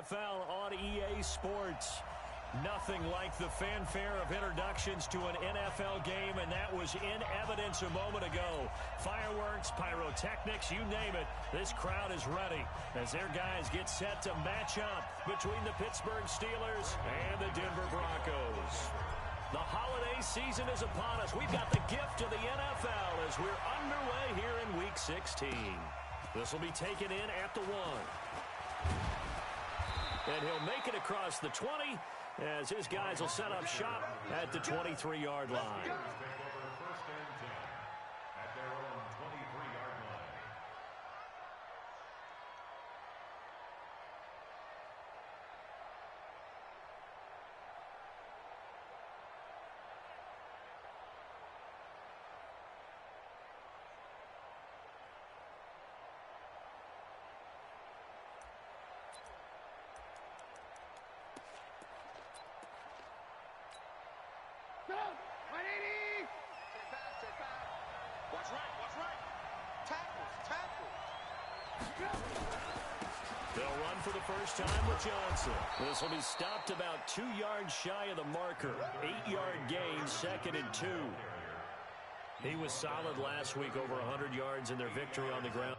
NFL on EA Sports. Nothing like the fanfare of introductions to an NFL game, and that was in evidence a moment ago. Fireworks, pyrotechnics, you name it. This crowd is ready as their guys get set to match up between the Pittsburgh Steelers and the Denver Broncos. The holiday season is upon us. We've got the gift of the NFL as we're underway here in Week 16. This will be taken in at the 1. And he'll make it across the 20 as his guys will set up shop at the 23-yard line. They'll run for the first time with Johnson. This will be stopped about 2 yards shy of the marker. 8-yard gain, 2nd and 2. He was solid last week, over 100 yards in their victory on the ground.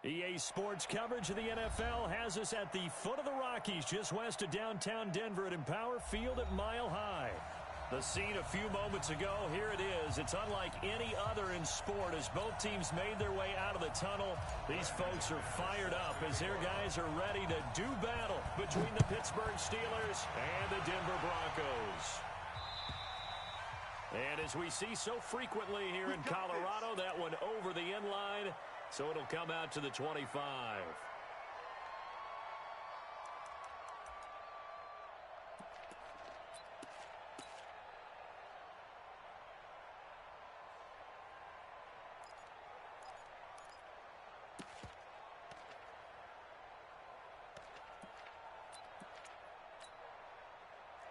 EA Sports coverage of the NFL has us at the foot of the Rockies, just west of downtown Denver at Empower Field at Mile High. The scene a few moments ago, here it is. It's unlike any other in sport as both teams made their way out of the tunnel. These folks are fired up as their guys are ready to do battle between the Pittsburgh Steelers and the Denver Broncos. And as we see so frequently here in Colorado, that one over the end line. So it'll come out to the 25.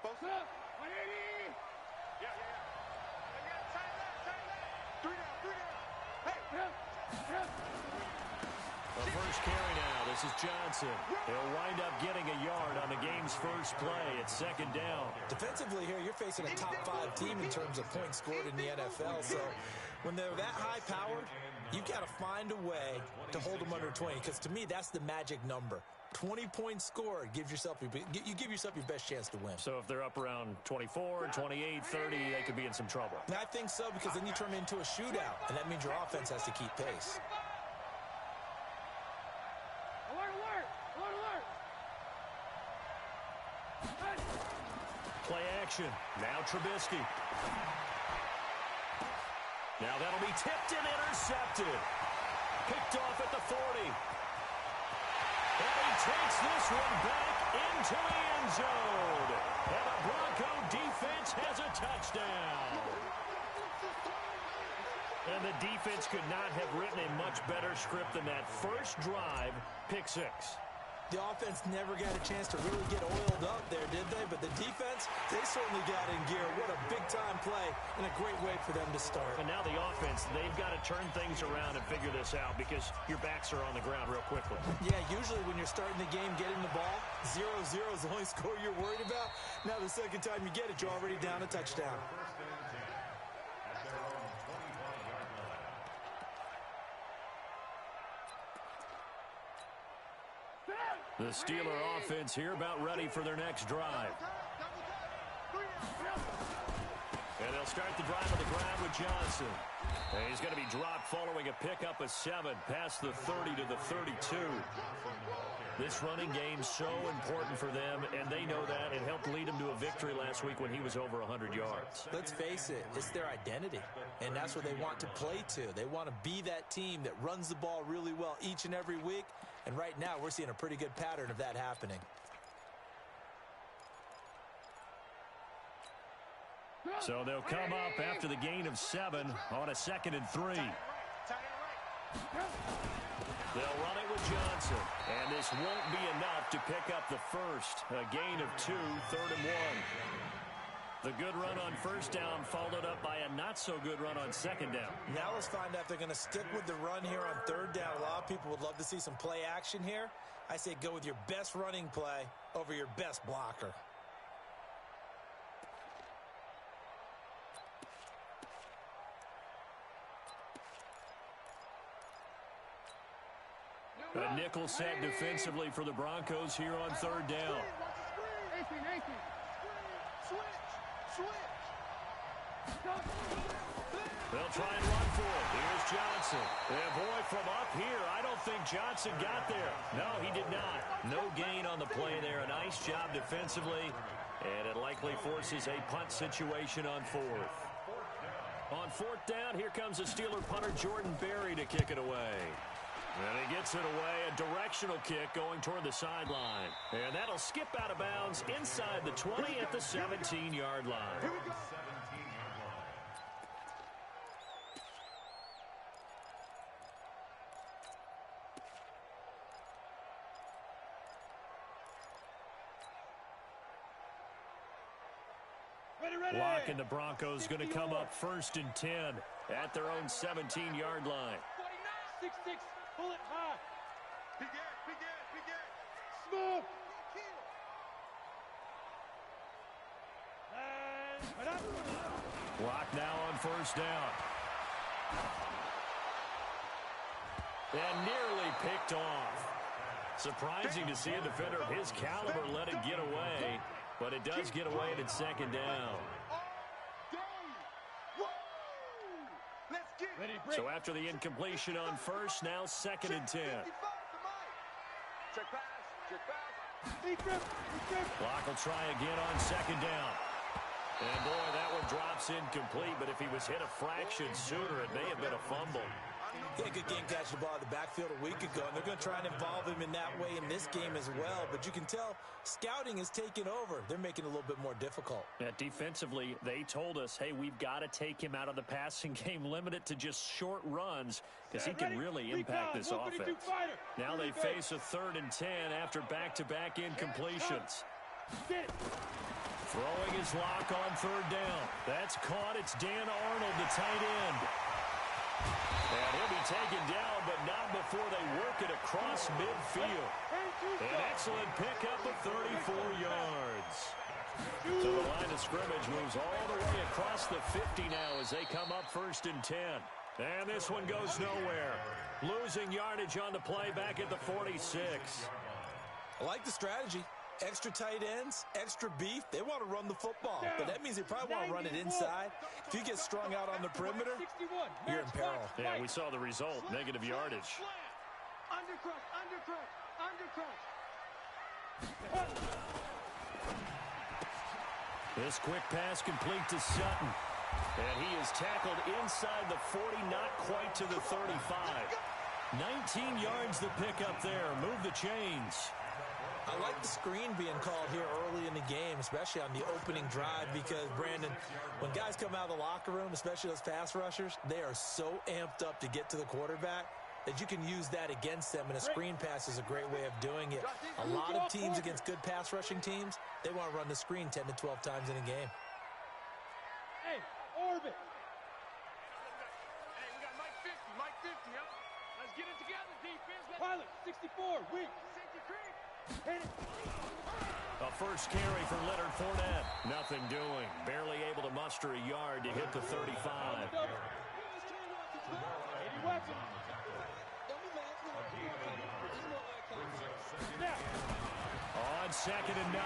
Both up. 180. Yeah. Tight left. 3 down. Hey. The first carry now. This is Johnson. He'll wind up getting a yard on the game's first play. It's second down. Defensively here, you're facing a top 5 team in terms of points scored in the NFL. So when they're that high powered, you've got to find a way to hold them under 20. Because to me, that's the magic number. 20 points scored, you give yourself your best chance to win. So if they're up around 24, 28, 30, they could be in some trouble. And I think so, because then you turn it into a shootout, and that means your offense has to keep pace. Alert! Play action. Now Trubisky. Now that'll be tipped and intercepted. Picked off at the 40. And he takes this one back into the end zone. And the Bronco defense has a touchdown. And the defense could not have written a much better script than that first drive, pick 6. The offense never got a chance to really get oiled up there, did they? But the defense, they certainly got in gear. What a big-time play and a great way for them to start. And now the offense, they've got to turn things around and figure this out because your backs are on the ground real quickly. Yeah, usually when you're starting the game, getting the ball, 0-0 is the only score you're worried about. Now the second time you get it, you're already down a touchdown. The Steeler offense here about ready for their next drive. And they'll start the drive on the ground with Johnson. And he's going to be dropped following a pickup of 7 past the 30 to the 32. This running game's so important for them, and they know that. It helped lead them to a victory last week when he was over 100 yards. Let's face it, it's their identity, and that's what they want to play to. They want to be that team that runs the ball really well each and every week, and right now we're seeing a pretty good pattern of that happening. So they'll come up after the gain of 7 on a 2nd and 3. They'll run it with Johnson. And this won't be enough to pick up the first. A gain of 2, 3rd and 1. The good run on first down followed up by a not-so-good run on second down. Now let's find out if they're going to stick with the run here on 3rd down. A lot of people would love to see some play action here. I say go with your best running play over your best blocker. A nickel set defensively for the Broncos here on 3rd down. They'll try and run for it. Here's Johnson. And boy, from up here, I don't think Johnson got there. No, he did not. No gain on the play there. A nice job defensively. And it likely forces a punt situation on 4th. On 4th down, here comes the Steeler punter Jordan Berry to kick it away. And he gets it away, a directional kick going toward the sideline. And that'll skip out of bounds inside the 20 at the 17-yard line. Here we go. Lock and the Broncos going to come up 1st and 10 at their own 17-yard line. 6-6, pull it high. Begin. Smooth. Lock now on 1st down. And nearly picked off. Surprising to see a defender of his caliber let it get away, but it does get away and it's second down. So after the incompletion on first, now 2nd and 10. Clock will try again on 2nd down. And boy, that one drops incomplete, but if he was hit a fraction sooner, it may have been a fumble. Yeah, good game catching the ball in the backfield a week ago, and they're going to try and involve him in that way in this game as well. But you can tell scouting is taking over. They're making it a little bit more difficult. Yeah, defensively, they told us, hey, we've got to take him out of the passing game, limit it to just short runs, because he can really impact this offense. Now they face a 3rd and 10 after back-to-back incompletions. Throwing his lock on 3rd down. That's caught. It's Dan Arnold, the tight end. And he'll be taken down, but not before they work it across midfield. An excellent pickup of 34 yards. So the line of scrimmage moves all the way across the 50 now as they come up 1st and 10. And this one goes nowhere. Losing yardage on the play back at the 46. I like the strategy. Extra tight ends, extra beef. They want to run the football, but that means they probably want to run it inside. If you get strung out on the perimeter, you're in peril. Yeah, we saw the result, negative yardage. This quick pass complete to Sutton. And he is tackled inside the 40, not quite to the 35. 19 yards the pickup there. Move the chains. I like the screen being called here early in the game, especially on the opening drive, because, Brandon, when guys come out of the locker room, especially those pass rushers, they are so amped up to get to the quarterback that you can use that against them, and a screen pass is a great way of doing it. A lot of teams against good pass rushing teams, they want to run the screen 10 to 12 times in a game. Hey, Orbit. Hey, we got Mike 50, Mike 50, huh? Let's get it together, defense. Pilot, 64, weak. 63. A first carry for Leonard Fournette. Nothing doing. Barely able to muster a yard to hit the 35. On 2nd and 9.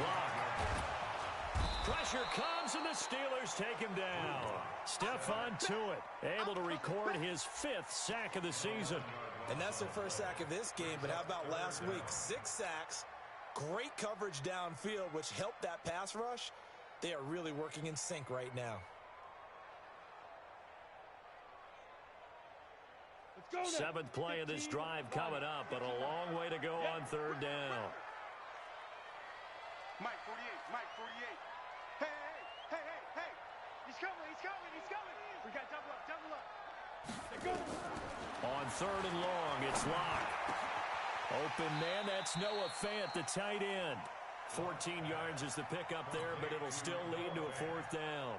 Lock. Pressure comes and the Steelers take him down. Stephon Tuitt able to record his 5th sack of the season. And that's their first sack of this game, but how about last week? 6 sacks, great coverage downfield, which helped that pass rush. They are really working in sync right now. 7th play of this drive coming up, but a long way to go on 3rd down. Mike 48, Mike 48. Hey. He's coming. We got double up. On 3rd and long, it's Locke. Open man, that's Noah Fant, the tight end. 14 yards is the pickup there, but it'll still lead to a 4th down.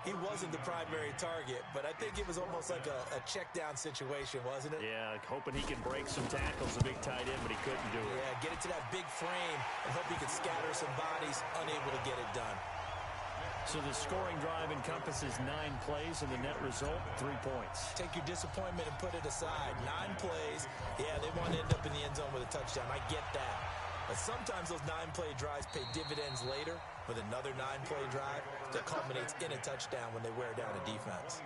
He wasn't the primary target, but I think it was almost like a check down situation, wasn't it? Yeah, hoping he can break some tackles, a big tight end, but he couldn't do it. Yeah, get it to that big frame and hope he could scatter some bodies, unable to get it done. So the scoring drive encompasses 9 plays, and the net result, 3 points. Take your disappointment and put it aside. 9 plays. Yeah, they want to end up in the end zone with a touchdown. I get that. But sometimes those 9-play drives pay dividends later with another 9-play drive that culminates in a touchdown when they wear down a defense.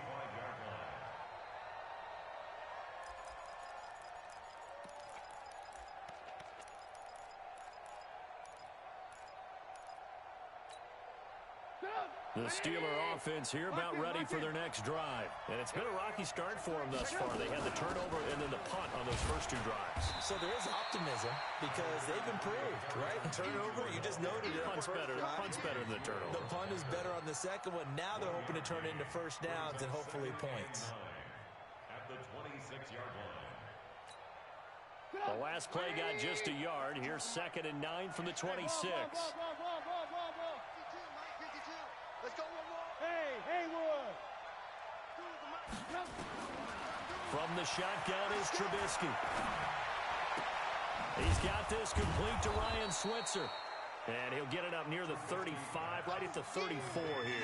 The Steeler offense here about ready for their next drive. And it's been a rocky start for them thus far. They had the turnover and then the punt on those first 2 drives. So there is optimism because they've improved, right? Turnover, you just noted it. Punt's better than the turnover. The punt is better on the second one. Now they're hoping to turn it into first downs and hopefully points. At the 26-yard line. The last play got just a yard. Here's 2nd and 9 from the 26. Let's go, Hey, Haywood! From the shotgun is Trubisky. He's got this complete to Ryan Switzer. And he'll get it up near the 35, right at the 34 here.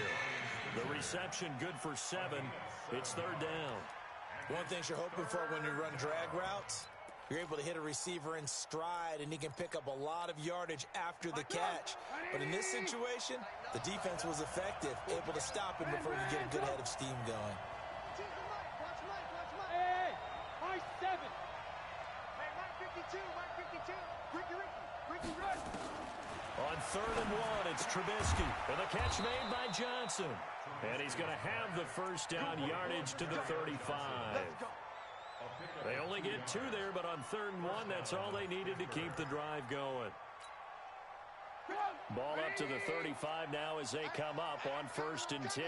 The reception good for 7. It's 3rd down. One thing you're hoping for when you run drag routes, you're able to hit a receiver in stride, and he can pick up a lot of yardage after the catch. But in this situation, the defense was effective, able to stop him before he could get a good head of steam going. Hey, Mike 7. Hey, Mike 52, Mike 52. Ricky, run. On 3rd and 1, it's Trubisky. And the catch made by Johnson. And he's going to have the first down yardage to the 35. They only get 2 there, but on 3rd and 1, that's all they needed to keep the drive going. Ball up to the 35 now as they come up on 1st and 10.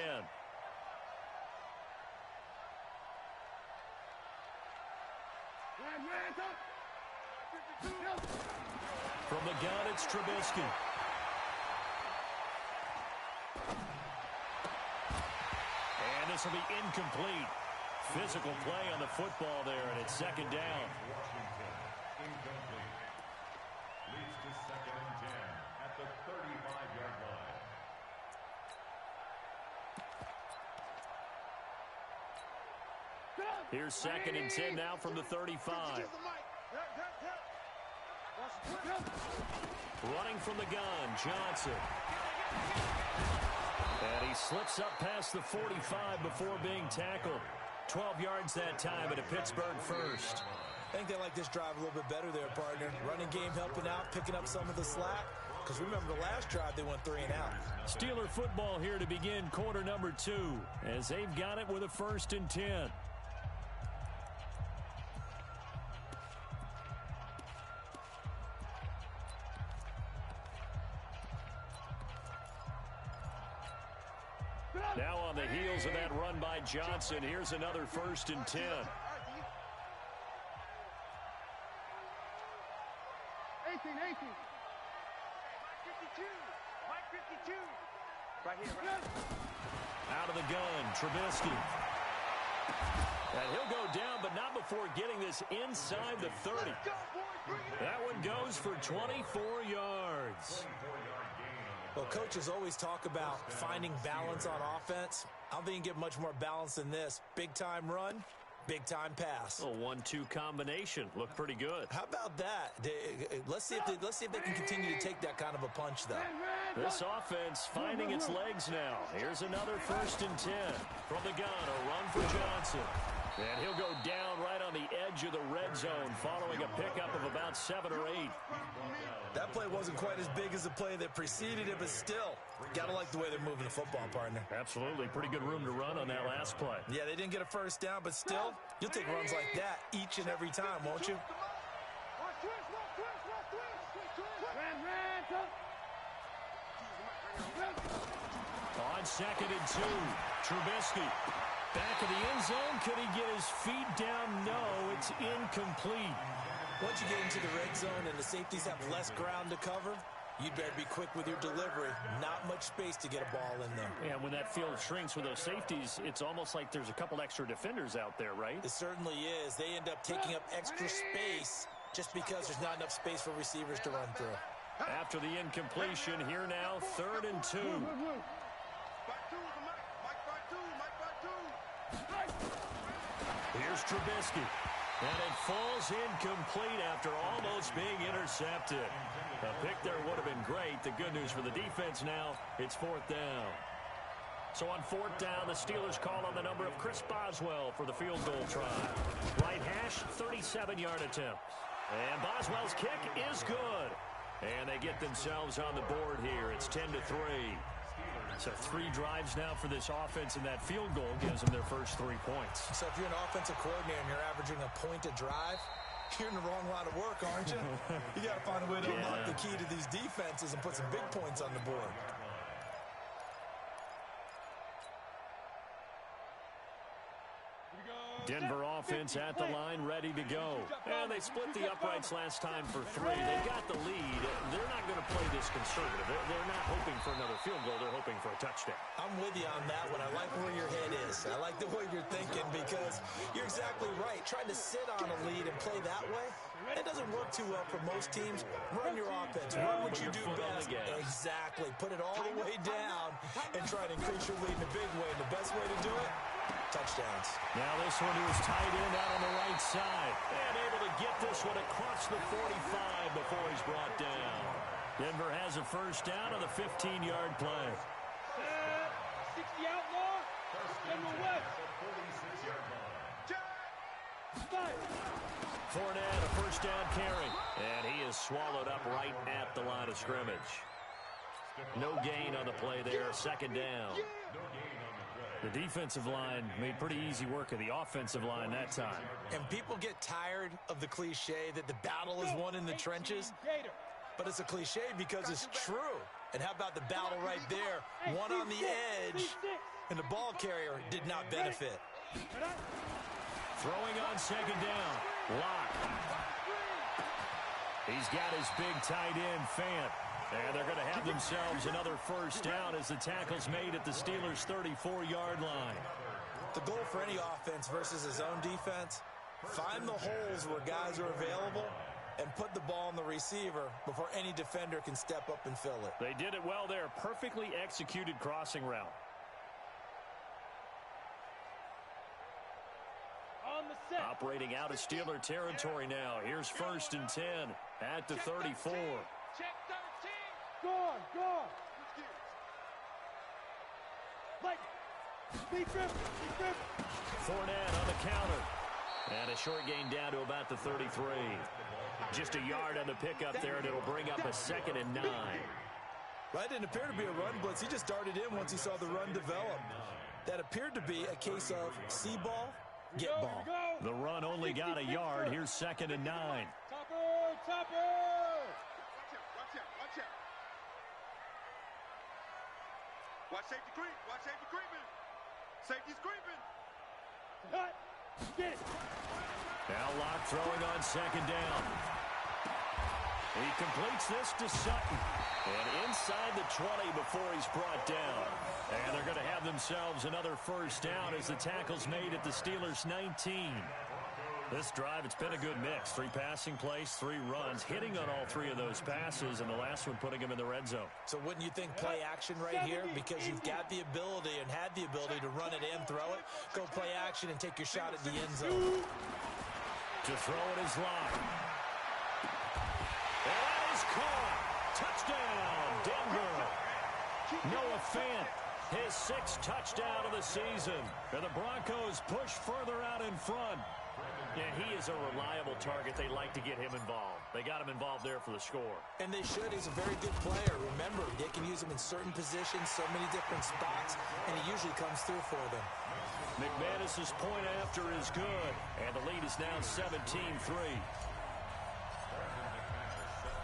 From the gun, it's Trubisky. And this will be incomplete. Physical play on the football there, and it's 2nd down. Incomplete. Leads to 2nd and 10 at the 35-yard line. Here's 2nd and 10 now from the 35. Running from the gun, Johnson. And he slips up past the 45 before being tackled. 12 yards that time at a Pittsburgh first. I think they like this drive a little bit better there, partner. Running game helping out, picking up some of the slack. Because remember, the last drive they went 3 and out. Steeler football here to begin quarter number 2 as they've got it with a 1st and 10. Now on the heels of that run by Johnson, here's another 1st and 10. 18. Mike 52. Mike 52. Right here. Out of the gun, Trubisky. And he'll go down, but not before getting this inside the 30. That one goes for 24 yards. Well, coaches always talk about finding balance on offense. I don't think you can get much more balance than this. Big-time run, big-time pass. A 1-2 combination. Looked pretty good. How about that? Let's see if they can continue to take that kind of a punch, though. This offense finding its legs now. Here's another 1st and 10. From the gun, a run for Johnson. And he'll go down right on the edge of the red zone following a pickup of about 7 or 8. That play wasn't quite as big as the play that preceded it, but still, gotta like the way they're moving the football, partner. Absolutely. Pretty good room to run on that last play. Yeah, they didn't get a first down, but still, you'll take runs like that each and every time, won't you? On 2nd and 2, Trubisky. Back of the end zone. Could he get his feet down? No, it's incomplete. Once you get into the red zone and the safeties have less ground to cover, you'd better be quick with your delivery. Not much space to get a ball in there. And when that field shrinks with those safeties, it's almost like there's a couple extra defenders out there, right? It certainly is. They end up taking up extra space just because there's not enough space for receivers to run through. After the incompletion, here now, 3rd and 2. Here's Trubisky. And it falls incomplete after almost being intercepted. A pick there would have been great. The good news for the defense now, it's 4th down. So on 4th down, the Steelers call on the number of Chris Boswell for the field goal try. Right hash, 37-yard attempt. And Boswell's kick is good. And they get themselves on the board here. It's 10-3. So 3 drives now for this offense, and that field goal gives them their first 3 points. So if you're an offensive coordinator and you're averaging a point a drive, you're in the wrong line of work, aren't you? You got to find a way to unlock the key to these defenses and put some big points on the board. Denver offense at the line, ready to go. And they split the uprights last time for 3. They got the lead. They're not going to play this conservative. They're not hoping for another field goal. They're hoping for a touchdown. I'm with you on that one. I like where your head is. I like the way you're thinking because you're exactly right. Trying to sit on a lead and play that way, it doesn't work too well for most teams. Run your offense. Run what you do best. Exactly. Put it all the way down and try to increase your lead in a big way. And the best way to do it, touchdowns. Now this one is tight end out on the right side. And able to get this one across the 45 before he's brought down. Denver has a first down on the 15-yard play. 60 outlaw. Denver West. Fournette, a first down carry. And he is swallowed up right at the line of scrimmage. No gain on the play there, second down. The defensive line made pretty easy work of the offensive line that time. And people get tired of the cliche that the battle is won in the trenches. But it's a cliche because it's true. And how about the battle right there? One on the edge, and the ball carrier did not benefit. Throwing on second down. Locke. He's got his big tight end, Fant. And they're going to have themselves another first down as the tackle's made at the Steelers' 34-yard line. The goal for any offense versus his own defense, find the holes where guys are available and put the ball on the receiver before any defender can step up and fill it. They did it well there. Perfectly executed crossing route. Operating out of Steeler territory now. Here's first and 10 at the 34. Check 13. Go. Speed trip. Fournette on the counter. And a short gain down to about the 33. Just a yard on the pickup there, and it'll bring up a second and 9. Well, that didn't appear to be a run blitz. He just darted in once he saw the run develop. That appeared to be a case of see ball, get ball. The run only got a yard. Here's second and 9. Topper. Watch safety creep. Watch safety creeping. Safety's creeping. Get it. Now Locke throwing on second down. He completes this to Sutton. And inside the 20 before he's brought down. And they're going to have themselves another first down as the tackle's made at the Steelers' 19. This drive, it's been a good mix. 3 passing plays, 3 runs, hitting on all 3 of those passes, and the last one putting him in the red zone. So wouldn't you think play action right here? Because you've got the ability and had the ability to run it and throw it. Go play action and take your shot at the end zone. To throw it is Locke. And that is caught. Touchdown, Denver. Noah Fant, his 6th touchdown of the season. And the Broncos push further out in front. Yeah, he is a reliable target. They like to get him involved. They got him involved there for the score. And they should. He's a very good player. Remember, they can use him in certain positions, so many different spots, and he usually comes through for them. McManus's point after is good, and the lead is now 17-3.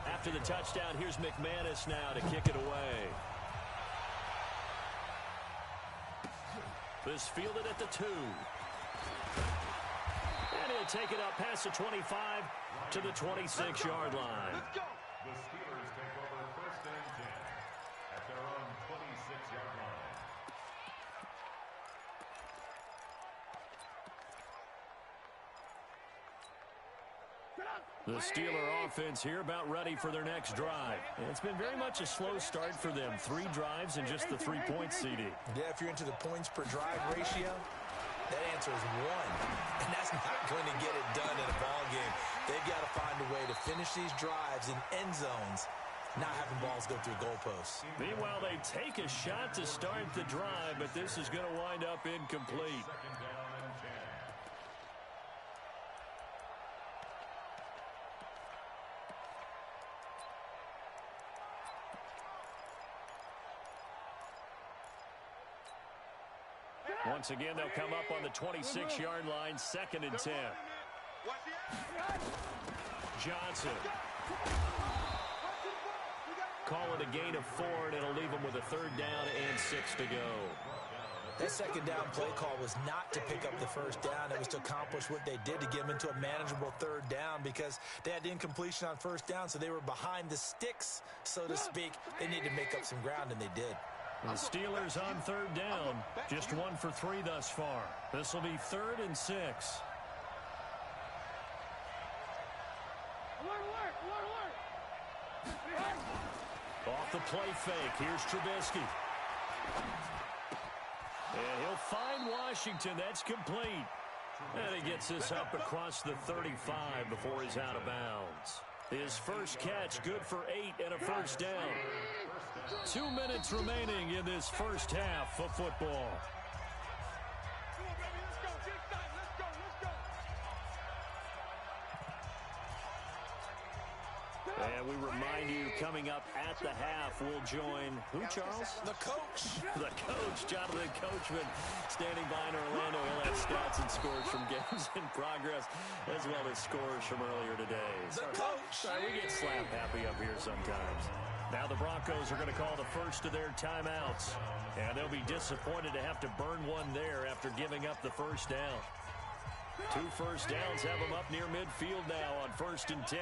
After the touchdown, here's McManus now to kick it away. This fielded at the 2. And he'll take it up past the 25 to the 26-yard line. Let's go. The Steelers take over first and 10 at their own 26-yard line. The Steeler offense here about ready for their next drive. And it's been very much a slow start for them. 3 drives and just the 3 points, CD. Yeah, if you're into the points per drive ratio, that answer is 1. And that's not going to get it done in a ball game. They've got to find a way to finish these drives in end zones, not having balls go through goalposts. Meanwhile, they take a shot to start the drive, but this is going to wind up incomplete. Second down and 10. Once again, they'll come up on the 26-yard line, second and 10. Watch the action. Johnson. Call it a gain of 4, and it'll leave them with a 3rd down and 6 to go. That second down play call was not to pick up the first down. It was to accomplish what they did to get them into a manageable 3rd down because they had incompletion on first down, so they were behind the sticks, so to speak. They needed to make up some ground, and they did. The Steelers on 3rd down, just 1 for 3 thus far. This will be 3rd and 6. Off the play fake, here's Trubisky. And he'll find Washington. That's complete. And he gets this up across the 35 before he's out of bounds. His first catch, good for 8 and a first down. 2 minutes remaining in this first half of football. And we remind you, coming up at the half, we'll join who, Charles? The coach. The coach, Jonathan Coachman, standing by in Orlando. He'll have stats and scores from games in progress, as well as scores from earlier today. The coach. Sorry, we get slap happy up here sometimes. Now the Broncos are going to call the first of their timeouts. And they'll be disappointed to have to burn one there after giving up the first down. 2 first downs have them up near midfield now on 1st and 10.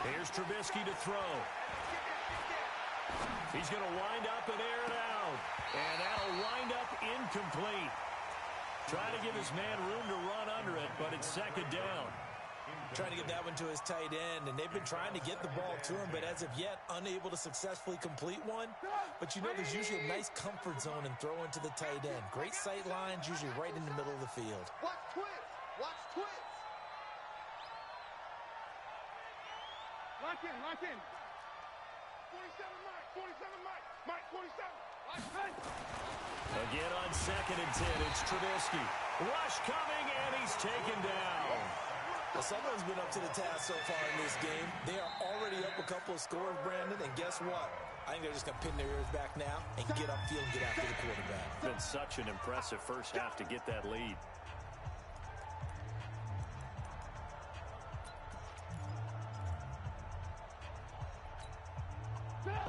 Here's Trubisky to throw. He's going to wind up and air it out. And that'll wind up incomplete. Trying to give his man room to run under it, but it's 2nd down. Trying to get that one to his tight end, and they've been trying to get the ball to him, but as of yet, unable to successfully complete one. But you know, there's usually a nice comfort zone in throwing to the tight end. Great sight lines, usually right in the middle of the field. Watch twist. Watch twist. Lock in, lock in. 47 Mike, 47 Mike, Mike 47. Again on 2nd and 10, it's Trubisky. Rush coming, and he's taken down. Well, someone's been up to the task so far in this game. They are already up a couple of scores, Brandon, and guess what? I think they're just going to pin their ears back now and get upfield and get after the quarterback. It's been such an impressive first half to get that lead.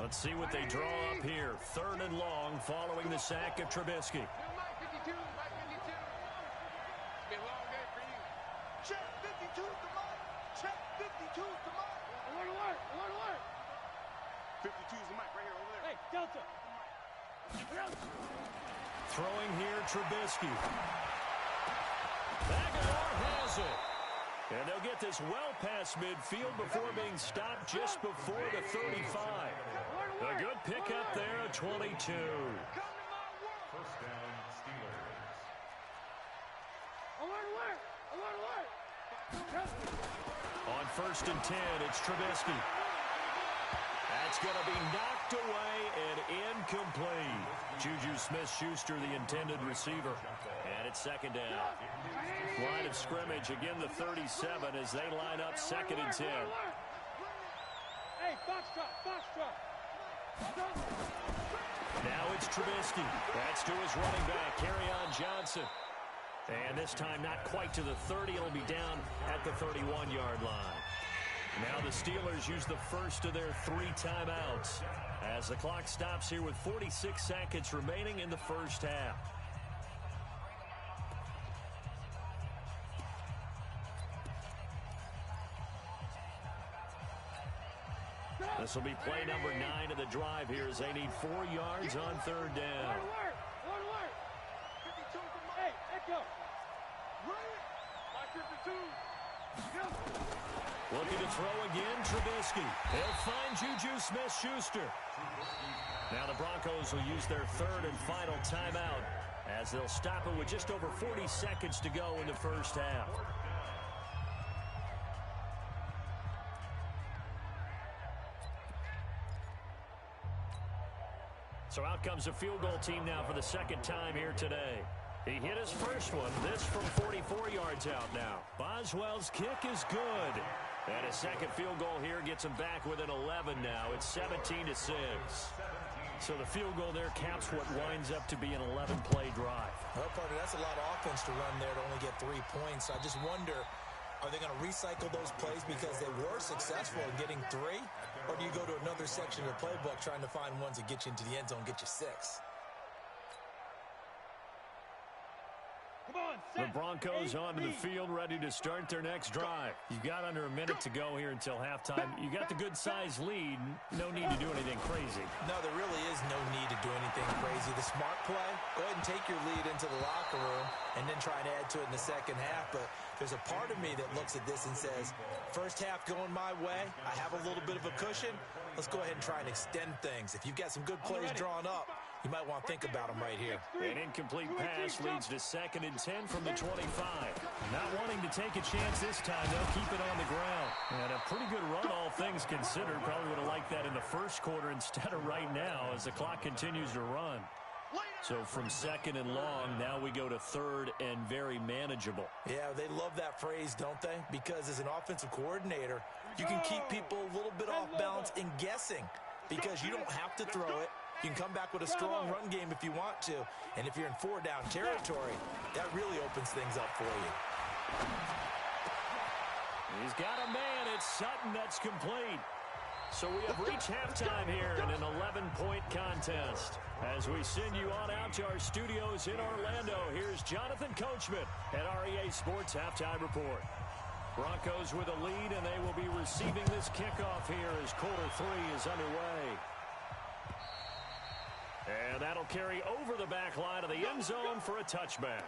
Let's see what they draw up here. 3rd and long following the sack of Trubisky. Mike 52, Mike 52. It's been a long day for you. Check 52 to Mike. Check 52 to Mike. Alert, alert, alert, alert. 52 is the Mike right here over there. Hey, Delta. Throwing here, Trubisky. Aguilar has it. And they'll get this well past midfield before being stopped just before the 35. A good pickup there at 22. First down, Steelers. Alert, alert, alert, alert. On 1st and 10, it's Trubisky. That's going to be knocked away and incomplete. Juju Smith-Schuster, the intended receiver. And it's 2nd down. Line of scrimmage, again the 37 as they line up 2nd and 10. Hey, Foxtrot, Foxtrot. Now it's Trubisky. That's to his running back, Kerryon Johnson. And this time not quite to the 30. It'll be down at the 31-yard line. Now the Steelers use the first of their 3 timeouts as the clock stops here with 46 seconds remaining in the first half. This will be play number 9 of the drive here as they need 4 yards on 3rd down. Alert, alert, alert. 52 to Mike. Hey, Echo. Mike 52. Looking to throw again, Trubisky. He'll find Juju Smith-Schuster. Now the Broncos will use their 3rd and final timeout as they'll stop it with just over 40 seconds to go in the first half. So out comes a field goal team now for the 2nd time here today. He hit his first one, this from 44 yards out now. Boswell's kick is good. And a 2nd field goal here gets him back within 11 now. It's 17-6. So the field goal there caps what winds up to be an 11-play drive. Well, partner, that's a lot of offense to run there to only get 3 points. I just wonder, are they going to recycle those plays because they were successful in getting 3? Or do you go to another section of the playbook trying to find ones that get you into the end zone, get you 6? Come on, The Broncos onto the field, ready to start their next drive. You've got under a minute to go here until halftime. You got the good-sized lead. No need to do anything crazy. No, there really is no need to do anything crazy. The the smart play. Go ahead and take your lead into the locker room and then try and add to it in the second half. But there's a part of me that looks at this and says, first half going my way, I have a little bit of a cushion. Let's go ahead and try and extend things. If you've got some good plays drawn up, you might want to think about them right here. An incomplete pass leads to 2nd and 10 from the 25. Not wanting to take a chance this time, they'll keep it on the ground. And a pretty good run, all things considered. Probably would have liked that in the first quarter instead of right now as the clock continues to run. So from 2nd and long, now we go to 3rd and very manageable. Yeah, they love that phrase, don't they? Because as an offensive coordinator, you can keep people a little bit off balance and guessing because you don't have to throw it. You can come back with a strong run game if you want to. And if you're in 4-down territory, that really opens things up for you. He's got a man. It's Sutton that's complete. So we have reached halftime here in an 11-point contest. As we send you on out to our studios in Orlando, here's Jonathan Coachman at REA Sports Halftime Report. Broncos with a lead, and they will be receiving this kickoff here as quarter 3 is underway. And that'll carry over the back line of the end zone for a touchback.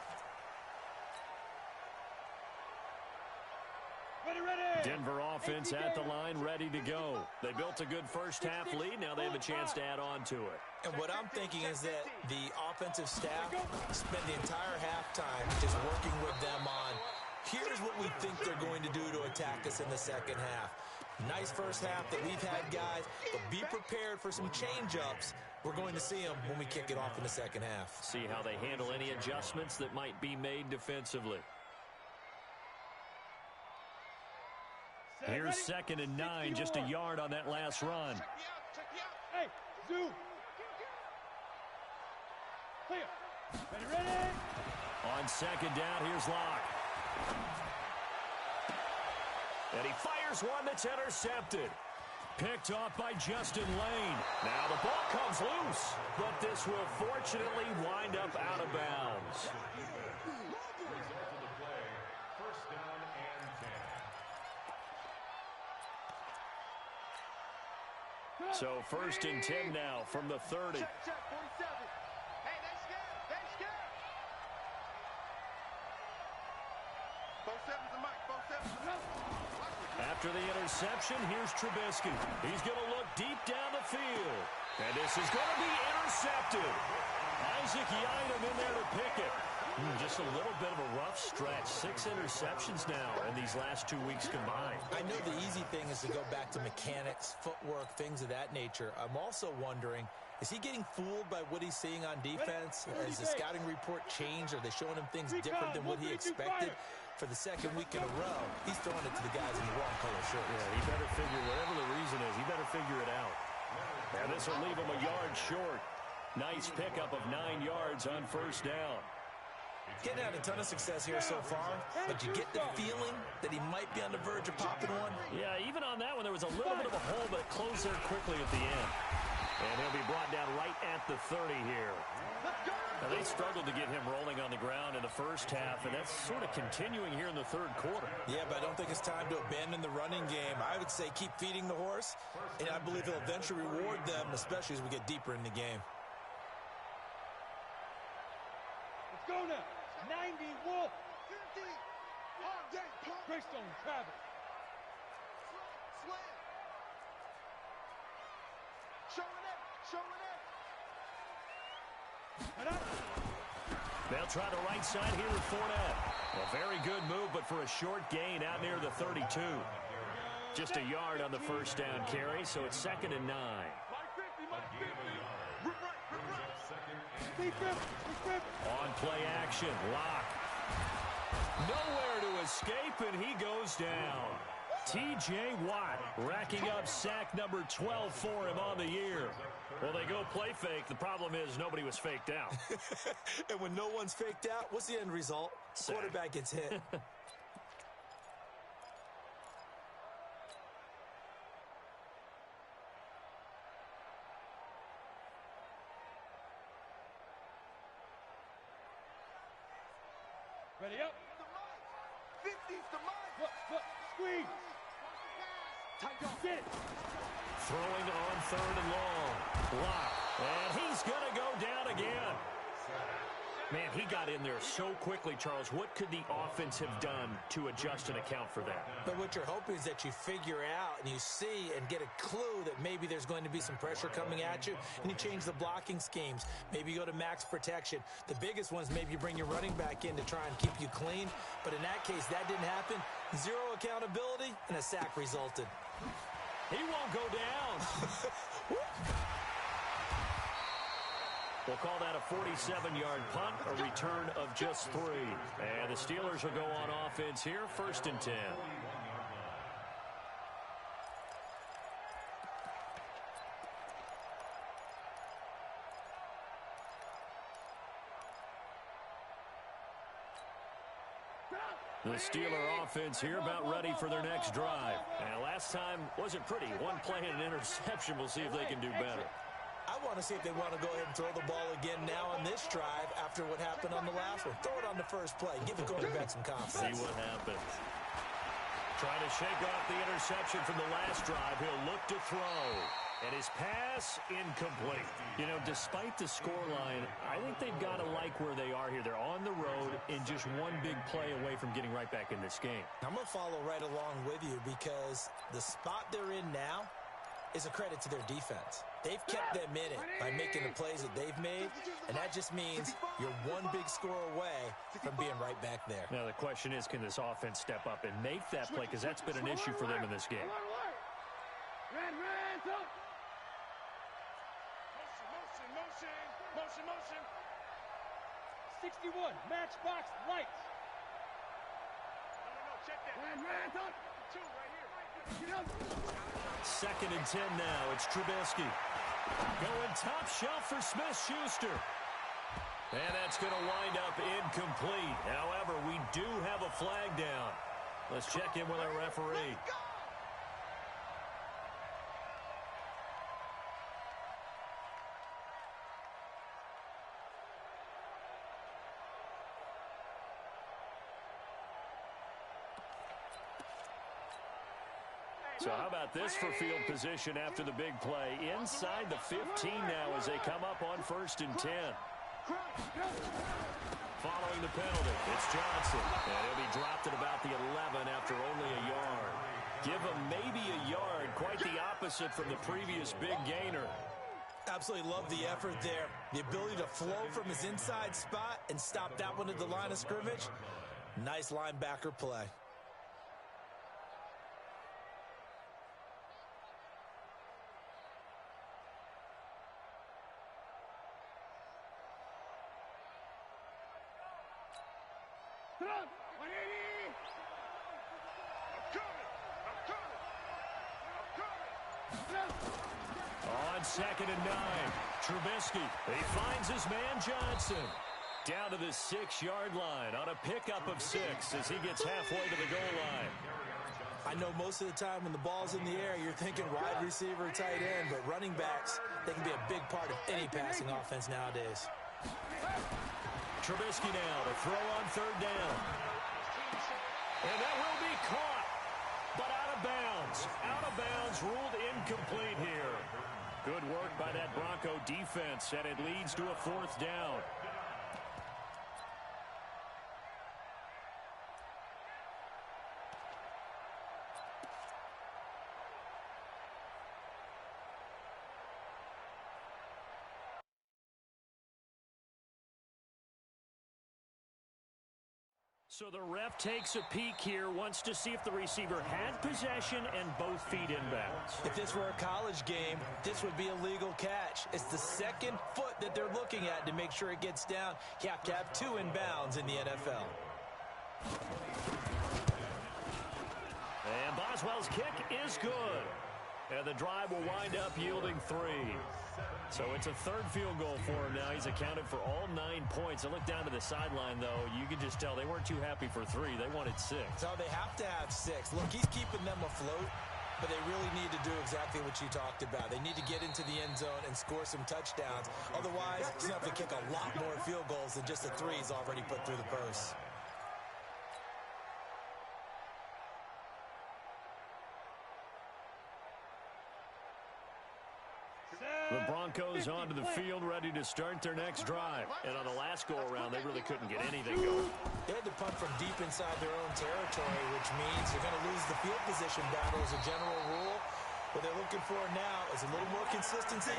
Denver offense at the line, ready to go. They built a good first-half lead. Now they have a chance to add on to it. And what I'm thinking is that the offensive staff spend the entire halftime just working with them on, here's what we think they're going to do to attack us in the second half. Nice first half that we've had, guys, but be prepared for some change-ups. We're going to see them when we kick it off in the second half. See how they handle any adjustments that might be made defensively. Here's 2nd and 9, just a yard on that last run. Hey, Zoo. Clear. Ready? On 2nd down, here's Locke. And he fires one that's intercepted. Picked off by Justin Lane. Now the ball comes loose, but this will fortunately wind up out of bounds. So 1st and 10 now from the 30. Check, 47. Hey, they scared. They scared. 47's the mic. 47's the mic. After the interception, here's Trubisky. He's going to look deep down the field. And this is going to be intercepted. Isaac Yiadom in there to pick it. Just a little bit of a rough stretch. 6 interceptions now in these last 2 weeks combined. I know the easy thing is to go back to mechanics, footwork, things of that nature. I'm also wondering, is he getting fooled by what he's seeing on defense? Has the scouting report changed? Are they showing him things different than what he expected? For the 2nd week in a row, he's throwing it to the guys in the wrong color shirt. Yeah, he better figure, whatever the reason is, he better figure it out. And this will leave him a yard short. Nice pickup of 9 yards on 1st down. Getting out a ton of success here so far, but you get the feeling that he might be on the verge of popping one. Yeah, even on that one, there was a little bit of a hole, but it closed there quickly at the end. And he'll be brought down right at the 30 here. Now, they struggled to get him rolling on the ground in the first half, and that's sort of continuing here in the 3rd quarter. Yeah, but I don't think it's time to abandon the running game. I would say keep feeding the horse, and I believe he'll eventually reward them, especially as we get deeper in the game. Let's go now. 90 Wolf. 50. Greystone Travis. Slam. Showing it. Showing it. They'll try the right side here with Fournette. A very good move, but for a short gain out near the 32. Just a yard on the 1st down carry, so it's 2nd and 9. On play action, Locke. Nowhere to escape, and he goes down. T.J. Watt racking up sack number 12 for him on the year. Well, they go play fake. The problem is nobody was faked out. And when no one's faked out, what's the end result? Sack. Quarterback gets hit. Ready up. 50's the mic. Squeeze. Tight up. Get it. Throwing on 3rd and long. Locke. And he's going to go down again. Man, he got in there so quickly, Charles. What could the offense have done to adjust and account for that? But what you're hoping is that you figure out and you see and get a clue that maybe there's going to be some pressure coming at you, and you change the blocking schemes. Maybe you go to max protection. The biggest ones, maybe you bring your running back in to try and keep you clean. But in that case, that didn't happen. Zero accountability, and a sack resulted. He won't go down. We'll call that a 47-yard punt, a return of just 3. And the Steelers will go on offense here, 1st and 10. The Steeler offense here about ready for their next drive. And last time wasn't pretty. One play and an interception. We'll see if they can do better. I want to see if they want to go ahead and throw the ball again now on this drive after what happened on the last one. Throw it on the first play. Give the quarterback some confidence. See what happens. Trying to shake off the interception from the last drive. He'll look to throw. And his pass incomplete. You know, despite the scoreline, I think they've got to like where they are here. They're on the road and just one big play away from getting right back in this game. I'm going to follow right along with you because the spot they're in now is a credit to their defense. They've kept them in it by making the plays that they've made, and that just means you're one big score away from being right back there. Now, the question is, can this offense step up and make that play? Because that's been an issue for them in this game. Motion. 61, matchbox lights. No, check that. Ran, two right here. 2nd and 10 now. It's Trubisky. Going top shelf for Smith-Schuster. And that's going to wind up incomplete. However, we do have a flag down. Let's check in with our referee. So how about this for field position after the big play? Inside the 15 now as they come up on 1st and 10. Following the penalty, it's Johnson. And he'll be dropped at about the 11 after only a yard. Give him maybe a yard. Quite the opposite from the previous big gainer. Absolutely love the effort there. The ability to flow from his inside spot and stop that one at the line of scrimmage. Nice linebacker play. On 2nd and 9, Trubisky. He finds his man Johnson. Down to the 6-yard line on a pickup of 6 as he gets halfway to the goal line. I know most of the time when the ball's in the air, you're thinking wide receiver, tight end, but running backs, they can be a big part of any passing offense nowadays. Trubisky now to throw on 3rd down. And that will be caught, but out of bounds. Out of bounds, ruled incomplete here. Good work by that Bronco defense, and it leads to a 4th down. So the ref takes a peek here, wants to see if the receiver had possession and both feet inbounds. If this were a college game, this would be a legal catch. It's the 2nd foot that they're looking at to make sure it gets down. You have to have 2 inbounds in the NFL. And Boswell's kick is good. And the drive will wind up yielding 3. So it's a 3rd field goal for him now. He's accounted for all 9 points. I look down to the sideline, though. You can just tell they weren't too happy for 3. They wanted 6. So they have to have 6. Look, he's keeping them afloat, but they really need to do exactly what you talked about. They need to get into the end zone and score some touchdowns. Otherwise, he's going to have to kick a lot more field goals than just the 3 he's already put through the post. The Broncos onto the field, ready to start their next drive. And on the last go-around, they really couldn't get anything going. They had to punt from deep inside their own territory, which means they're going to lose the field position battle as a general rule. What they're looking for now is a little more consistency,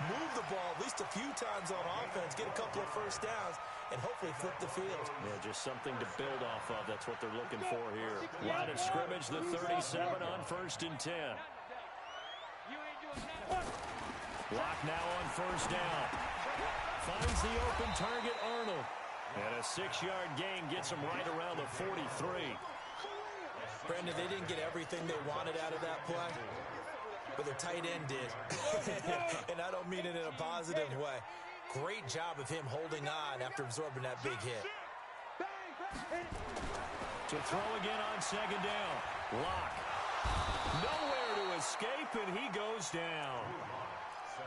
move the ball at least a few times on offense, get a couple of first downs, and hopefully flip the field. Yeah, just something to build off of. That's what they're looking for here. Line of scrimmage, the 37 on 1st and 10. Block now on 1st down. Finds the open target, Arnold. And a 6-yard gain gets him right around the 43. Brandon, they didn't get everything they wanted out of that play, but their tight end did. And I don't mean it in a positive way. Great job of him holding on after absorbing that big hit. To throw again on 2nd down. Lock. Nowhere to escape, and he goes down.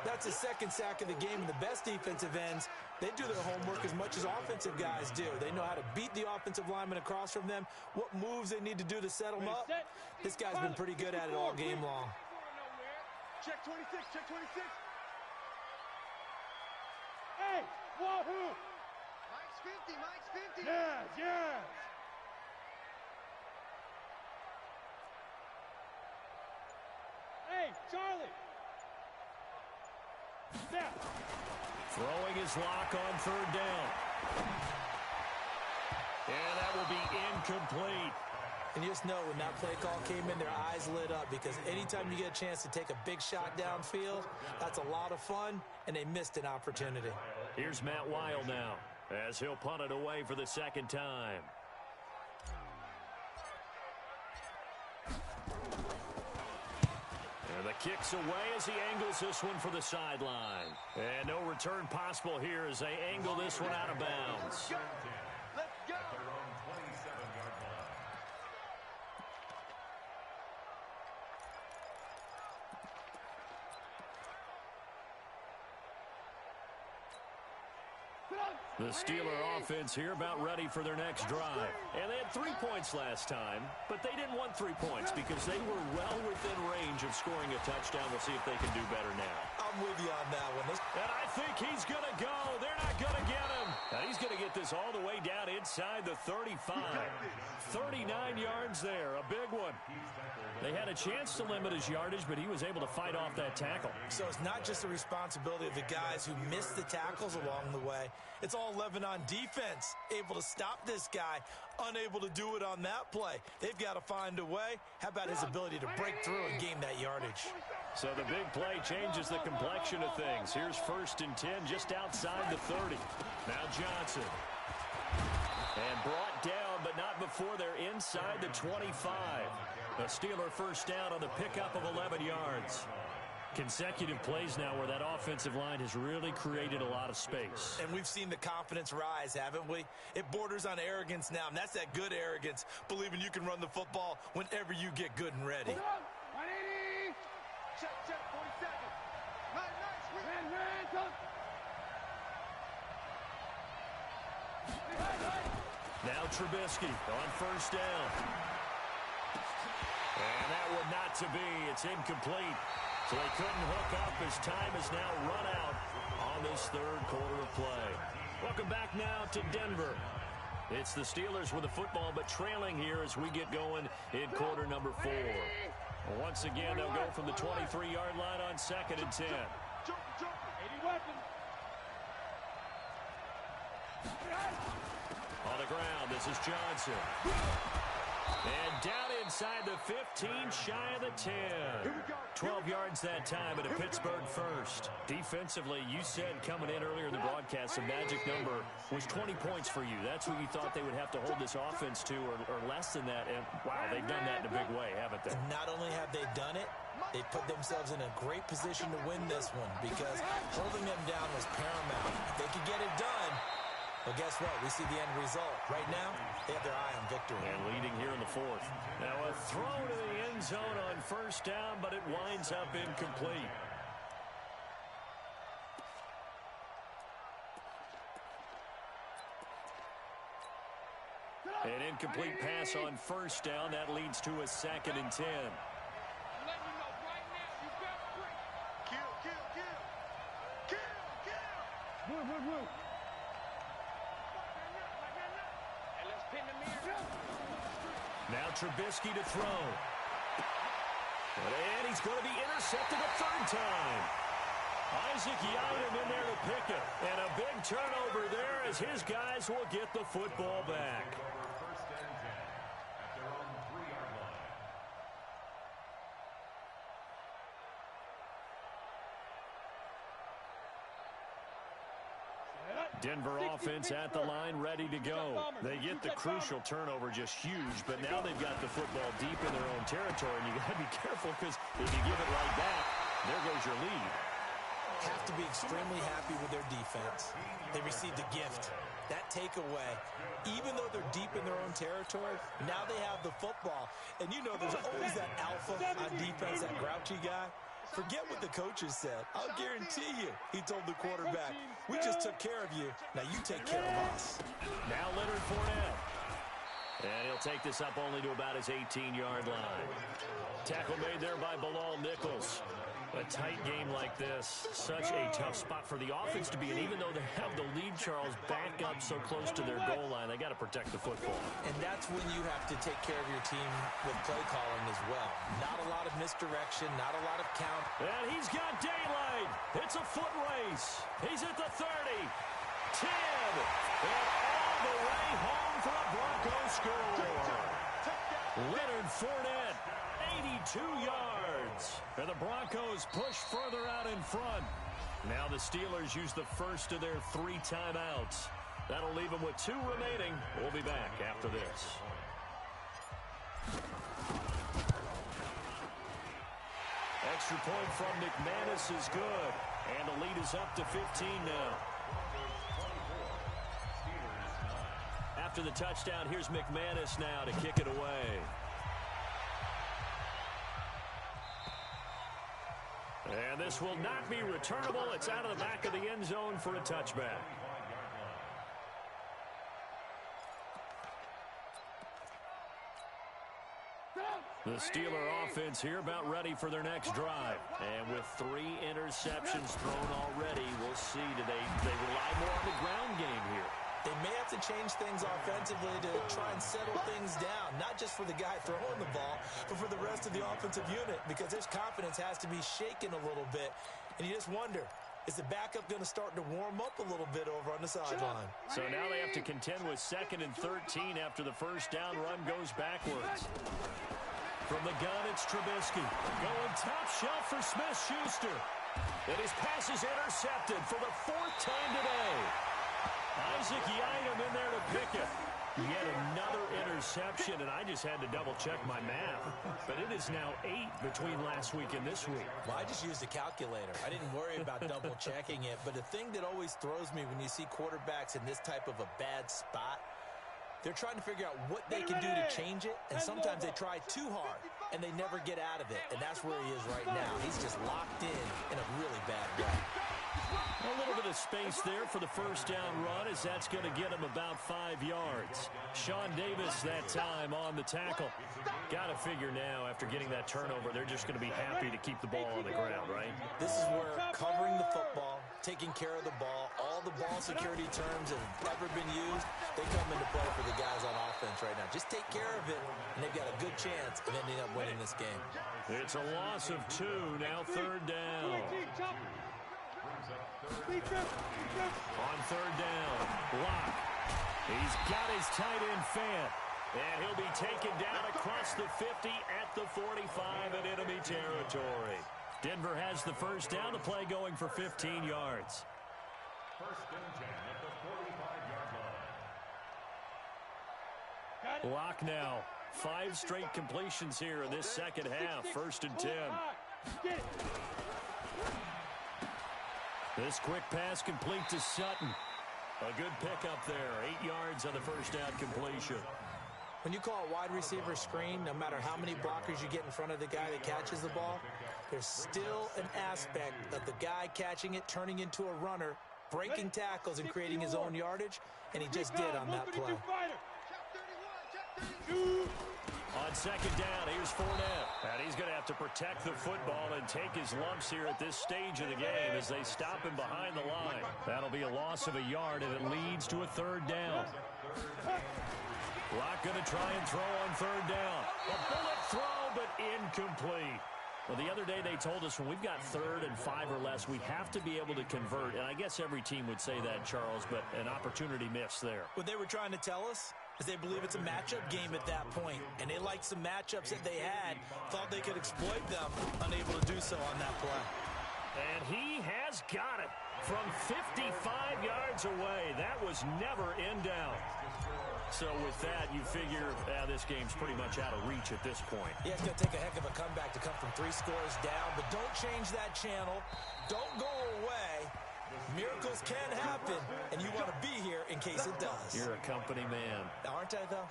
That's his 2nd sack of the game, and the best defensive ends, they do their homework as much as offensive guys do. They know how to beat the offensive lineman across from them, what moves they need to do to set them up. This guy's been pretty good at it all game long. Check 26, check 26. Hey, wahoo! Mike's 50, Mike's 50. Yes, yes. Hey, Charlie. Step. Throwing his lock on 3rd down. And that will be incomplete. And you just know when that play call came in, their eyes lit up, because anytime you get a chance to take a big shot downfield, that's a lot of fun, and they missed an opportunity. Here's Matt Weil now, as he'll punt it away for the 2nd time. And the kick's away as he angles this one for the sideline. And no return possible here as they angle this one out of bounds. Let's go. The Steeler offense here about ready for their next drive. And they had 3 points last time, but they didn't want 3 points because they were well within range of scoring a touchdown. We'll see if they can do better now. I'm with you on that one. And I think he's going to go. They're not going to get him. Now he's going to get this all the way down inside the 35. 39 yards there, a big one. They had a chance to limit his yardage, but he was able to fight off that tackle. So it's not just the responsibility of the guys who missed the tackles along the way. It's all Lebanon defense, able to stop this guy, unable to do it on that play. They've got to find a way. How about his ability to break through and gain that yardage? So the big play changes the complexion of things. Here's 1st and 10 just outside the 30. Now Johnson. And brought down, but not before they're inside the 25. The Steeler 1st down on the pickup of 11 yards. Consecutive plays now where that offensive line has really created a lot of space. And we've seen the confidence rise, haven't we? It borders on arrogance now, and that's that good arrogance, believing you can run the football whenever you get good and ready. 180. Check, check, 47. Nice. Now Trubisky on 1st down. And that one not to be. It's incomplete. So they couldn't hook up as time has now run out on this 3rd quarter of play. Welcome back now to Denver. It's the Steelers with the football, but trailing here as we get going in quarter number 4. Once again, they'll go from the 23-yard line on 2nd and 10. 80 weapons. On the ground, this is Johnson. And down inside the 15, shy of the 10. 12 yards that time at a Pittsburgh first. Defensively, you said coming in earlier in the broadcast, the magic number was 20 points for you. That's what you thought they would have to hold this offense to, or less than that. And, wow, they've done that in a big way, haven't they? And not only have they done it, they put themselves in a great position to win this one, because holding them down was paramount. If they could get it done, well, guess what? We see the end result. Right now, they have their eye on victory. And leading here in the 4th. Now a throw to the end zone on 1st down, but it winds up incomplete. An incomplete pass on 1st down. That leads to a 2nd and 10. Kill. Now Trubisky to throw. And he's going to be intercepted a third time. Isaac Yiadom in there to pick it. And a big turnover there as his guys will get the football back. First and 10 at their own 3-yard line. Denver offense at the line, ready to go. They get the crucial turnover, just huge, but now they've got the football deep in their own territory, and you got to be careful because if you give it right back, there goes your lead. Have to be extremely happy with their defense. They received a gift. That takeaway, even though they're deep in their own territory, now they have the football. And you know there's always that alpha on defense, that grouchy guy. Forget what the coaches said. I'll guarantee you, he told the quarterback, we just took care of you. Now you take care of us. Now Leonard Fournette. And he'll take this up only to about his 18-yard line. Tackle made there by Bilal Nichols. A tight game like this, such a tough spot for the offense to be in. Even though they have the lead, Charles, back up so close to their goal line, they got to protect the football. And that's when you have to take care of your team with play calling as well. Not a lot of misdirection, not a lot of count. And he's got daylight. It's a foot race. He's at the 30, 10, and all the way home for a Broncos score. Leonard Fournette, 82 yards. And the Broncos push further out in front. Now the Steelers use the first of their 3 timeouts. That'll leave them with 2 remaining. We'll be back after this. Extra point from McManus is good. And the lead is up to 15 now. After the touchdown, here's McManus now to kick it away. And this will not be returnable. It's out of the back of the end zone for a touchback. The Steeler offense here about ready for their next drive. And with 3 interceptions thrown already, we'll see. Do they rely more on the ground game here? They may have to change things offensively to try and settle things down, not just for the guy throwing the ball, but for the rest of the offensive unit, because his confidence has to be shaken a little bit. And you just wonder, is the backup going to start to warm up a little bit over on the sideline? So now they have to contend with 2nd and 13 after the first down run goes backwards. From the gun, it's Trubisky. Going top shelf for Smith-Schuster. And his pass is intercepted for the 4th time today. Isaac Yiadom in there to pick it. Yet another interception, and I just had to double-check my math. But it is now 8 between last week and this week. Well, I just used a calculator. I didn't worry about double-checking it. But the thing that always throws me when you see quarterbacks in this type of a bad spot, they're trying to figure out what they can do to change it, and sometimes they try too hard, and they never get out of it. And that's where he is right now. He's just locked in a really bad way. A little bit of space there for the first down run, as that's going to get him about 5 yards. Sean Davis that time on the tackle. Got to figure now, after getting that turnover, they're just going to be happy to keep the ball on the ground, right? This is where covering the football, taking care of the ball, all the ball security terms that have ever been used, they come into play for the guys on offense right now. Just take care of it, and they've got a good chance of ending up winning this game. It's a loss of 2, now 3rd down. On 3rd down, Locke. He's got his tight end Fant. And he'll be taken down across the 50 at the 45 in enemy territory. Denver has the first down, the play going for 15 yards. 1st and 10 at the 45-yard line. Locke now. 5 straight completions here in this second half. 1st and 10. This quick pass complete to Sutton. A good pickup there. 8 yards on the first down completion. When you call a wide receiver screen, no matter how many blockers you get in front of the guy that catches the ball, there's still an aspect of the guy catching it, turning into a runner, breaking tackles and creating his own yardage, and he just did on that play. On second down, here's Fournette. And he's going to have to protect the football and take his lumps here at this stage of the game as they stop him behind the line. That'll be a loss of a yard, and it leads to a third down. Locke going to try and throw on third down. A bullet throw, but incomplete. Well, the other day they told us when we've got 3rd and 5 or less, we have to be able to convert. And I guess every team would say that, Charles, but an opportunity missed there. What they were trying to tell us is they believe it's a matchup game at that point, and they liked some matchups that they had, thought they could exploit them, unable to do so on that play. And he has got it from 55 yards away. That was never in doubt. So with that, you figure this game's pretty much out of reach at this point. Yeah, it's going to take a heck of a comeback to come from 3 scores down, but don't change that channel. Don't go away. Miracles can happen, and you want to be here in case it does. You're a company man. Aren't I, though?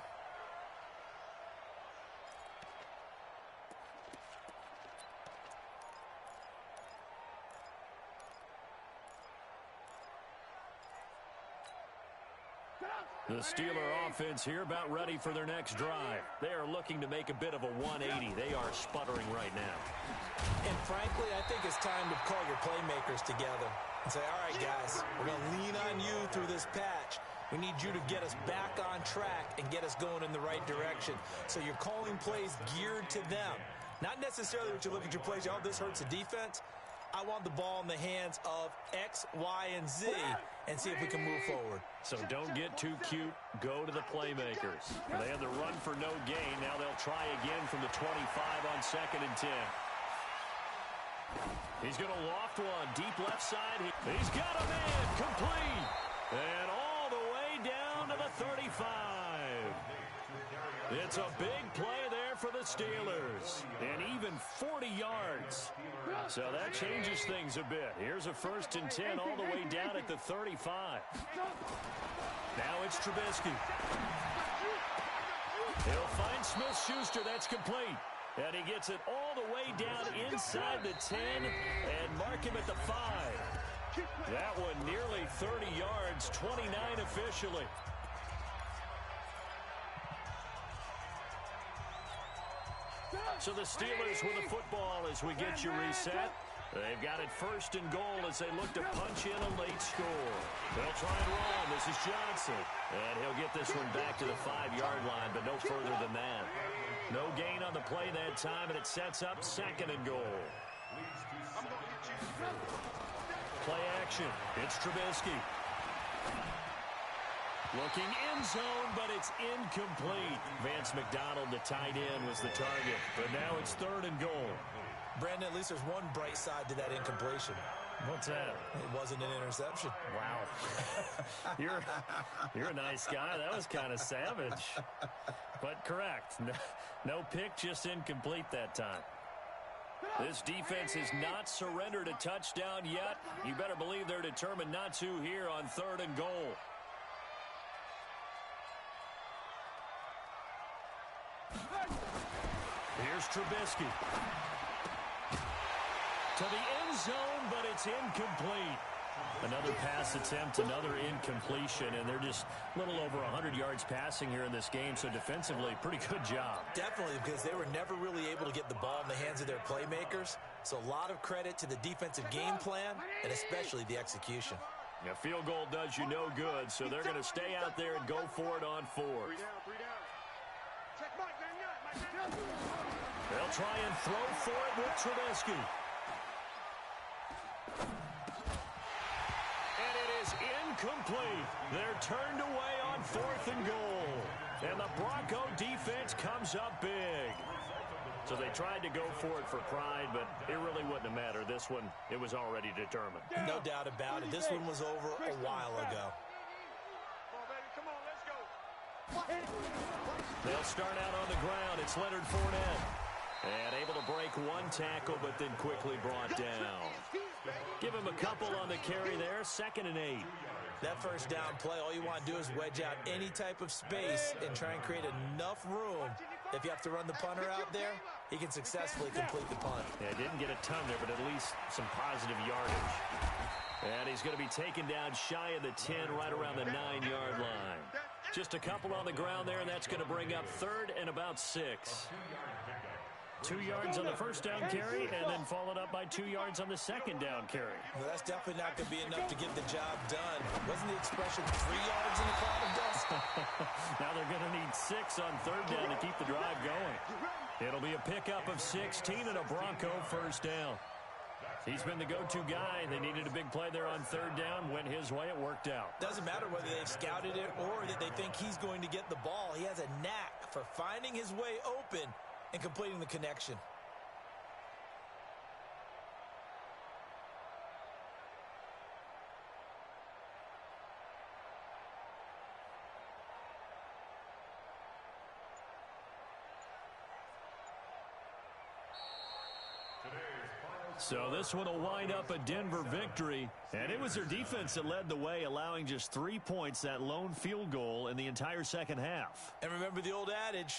The Steeler offense here about ready for their next drive. They are looking to make a bit of a 180. They are sputtering right now. And frankly, I think it's time to call your playmakers together and say, all right, guys, we're going to lean on you through this patch. We need you to get us back on track and get us going in the right direction. So you're calling plays geared to them. Not necessarily what you look at your plays, oh, this hurts the defense. I want the ball in the hands of X, Y, and Z and see if we can move forward. So don't get too cute. Go to the playmakers. They had the run for no gain. Now they'll try again from the 25 on 2nd and 10. He's going to loft one. Deep left side. He's got a man. Complete. And all the way down to the 35. It's a big play there for the Steelers. And even 40 yards. So that changes things a bit. Here's a 1st and 10 all the way down at the 35. Now it's Trubisky. He'll find Smith-Schuster. That's complete. And he gets it all the way down inside the 10 and mark him at the 5. That one nearly 30 yards, 29 officially. So the Steelers with the football as we get you reset. They've got it 1st and goal as they look to punch in a late score. They'll try and roll. This is Johnson. And he'll get this one back to the 5-yard line, but no further than that. No gain on the play that time, and it sets up 2nd and goal. Play action. It's Trubisky. Looking end zone, but it's incomplete. Vance McDonald, the tight end, was the target. But now it's 3rd and goal. Brandon, at least there's one bright side to that incompletion. What's that? It wasn't an interception. Wow. You're a nice guy. That was kind of savage. But correct. No pick, just incomplete that time. This defense has not surrendered a touchdown yet. You better believe they're determined not to here on 3rd and goal. Here's Trubisky. To the end zone, but it's incomplete. Another pass attempt, another incompletion, and they're just a little over 100 yards passing here in this game, so defensively, pretty good job. Definitely, because they were never really able to get the ball in the hands of their playmakers, so a lot of credit to the defensive game plan, and especially the execution. A field goal does you no good, so they're going to stay out there and go for it on 4th. They'll try and throw for it with Trubisky. And it is incomplete. They're turned away on 4th and goal. And the Bronco defense comes up big. So they tried to go for it for pride, but it really wouldn't have mattered. This one, it was already determined. No doubt about it. This one was over a while ago. They'll start out on the ground. It's Leonard Fournette. And able to break one tackle, but then quickly brought down. Give him a couple on the carry there. 2nd and 8. That 1st down play, all you want to do is wedge out any type of space and try and create enough room. If you have to run the punter out there, he can successfully complete the punt. Yeah, didn't get a ton there, but at least some positive yardage. And he's going to be taken down shy of the 10, right around the 9-yard line. Just a couple on the ground there, and that's going to bring up 3rd and about 6. 2 yards on the first down carry, and then followed up by 2 yards on the second down carry. Well, that's definitely not going to be enough to get the job done. Wasn't the expression 3 yards in a cloud of dust? Now they're going to need 6 on 3rd down to keep the drive going. It'll be a pickup of 16 and a Bronco first down. He's been the go-to guy. They needed a big play there on 3rd down. Went his way. It worked out. Doesn't matter whether they've scouted it or that they think he's going to get the ball. He has a knack for finding his way open and completing the connection. So this one will wind up a Denver victory, and it was their defense that led the way, allowing just 3 points, that lone field goal in the entire second half. And remember the old adage,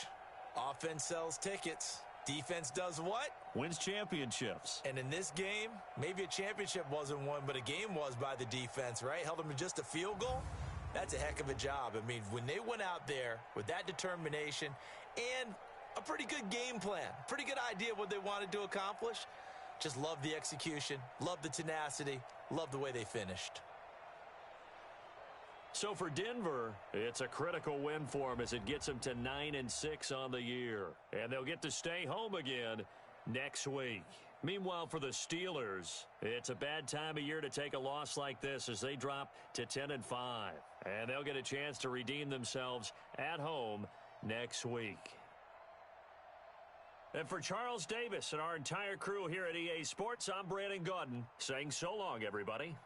offense sells tickets. Defense does what? Wins championships. And in this game, maybe a championship wasn't won, but a game was by the defense, right? Held them to just a field goal. That's a heck of a job. I mean, when they went out there with that determination and a pretty good game plan, pretty good idea what they wanted to accomplish, just love the execution, love the tenacity, love the way they finished. So for Denver, it's a critical win for them as it gets them to 9-6 on the year. And they'll get to stay home again next week. Meanwhile, for the Steelers, it's a bad time of year to take a loss like this as they drop to 10-5. And they'll get a chance to redeem themselves at home next week. And for Charles Davis and our entire crew here at EA Sports, I'm Brandon Gaudin saying so long, everybody.